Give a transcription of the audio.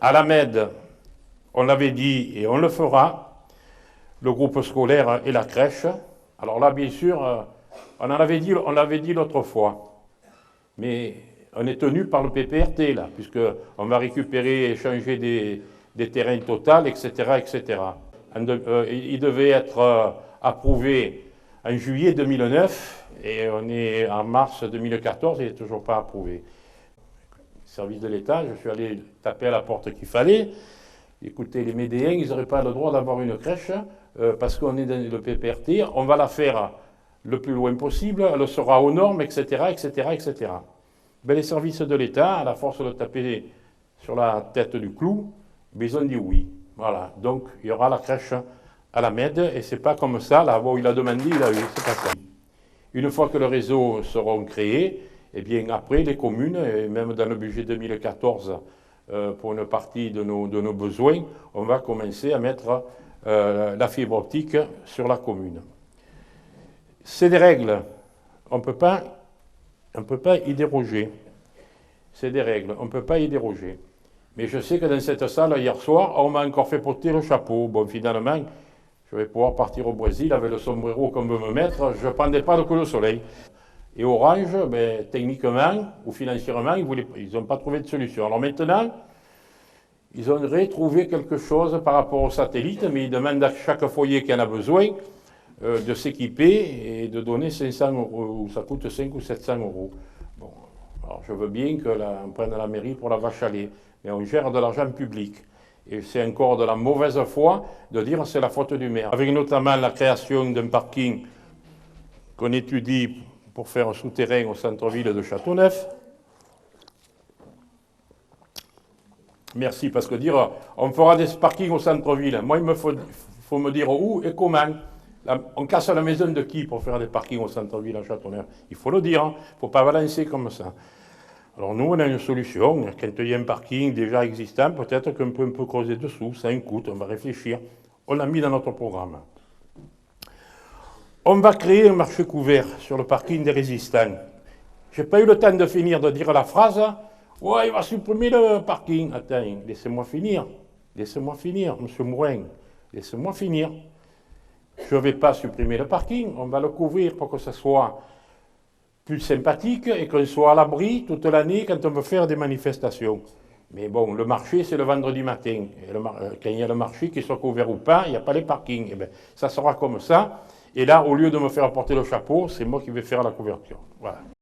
À la MED, on l'avait dit et on le fera, le groupe scolaire et la crèche. Alors là, bien sûr, on l'avait dit l'autre fois, mais on est tenu par le PPRT, là, puisqu'on va récupérer et échanger des terrains total, etc., etc. Il devait être approuvé en juillet 2009, et on est en mars 2014, il n'est toujours pas approuvé. Service de l'État, je suis allé taper à la porte qu'il fallait. Écoutez, les Médéens, ils n'auraient pas le droit d'avoir une crèche parce qu'on est dans le PPRT. On va la faire le plus loin possible, elle sera aux normes, etc., etc., etc. Ben, les services de l'État, à la force de taper sur la tête du clou, ben, ils ont dit oui. Voilà, donc il y aura la crèche à la MED, et c'est pas comme ça, là où il a demandé, il a eu, c'est pas ça. Une fois que le réseau sera créé, et bien après, les communes, et même dans le budget 2014, pour une partie de nos besoins, on va commencer à mettre la fibre optique sur la commune. C'est des règles, on ne peut pas y déroger. C'est des règles, on ne peut pas y déroger. Mais je sais que dans cette salle, hier soir, on m'a encore fait porter le chapeau. Bon, finalement, je vais pouvoir partir au Brésil avec le sombrero qu'on veut me mettre, je ne prendrai pas le coup de soleil. Et Orange, ben, techniquement ou financièrement, ils n'ont pas trouvé de solution. Alors maintenant, ils auraient trouvé quelque chose par rapport au satellite, mais ils demandent à chaque foyer qui en a besoin de s'équiper et de donner 500 €, ça coûte 500 ou 700 €. Bon, alors je veux bien qu'on prenne la mairie pour la vache à lait, mais on gère de l'argent public. Et c'est encore de la mauvaise foi de dire que c'est la faute du maire. Avec notamment la création d'un parking qu'on étudie pour faire un souterrain au centre-ville de Châteauneuf. Merci, parce que dire on fera des parkings au centre-ville, moi il faut me dire où et comment. On casse la maison de qui pour faire des parkings au centre-ville à Châteauneuf? Il faut le dire, il ne faut pas balancer comme ça. Alors nous, on a une solution. Quand il y a un parking déjà existant, peut-être qu'on peut un peu creuser dessous, ça a un coût, on va réfléchir. On l'a mis dans notre programme. On va créer un marché couvert sur le parking des résistants. Je n'ai pas eu le temps de finir de dire la phrase. Ouais, il va supprimer le parking. Attends, laissez-moi finir. Laissez-moi finir, monsieur Mourin. Laissez-moi finir. Je ne vais pas supprimer le parking. On va le couvrir pour que ce soit plus sympathique et qu'on soit à l'abri toute l'année quand on veut faire des manifestations. Mais bon, le marché, c'est le vendredi matin. Et quand il y a le marché, qu'il soit couvert ou pas, il n'y a pas les parkings. Eh bien, ça sera comme ça. Et là, au lieu de me faire porter le chapeau, c'est moi qui vais faire la couverture. Voilà.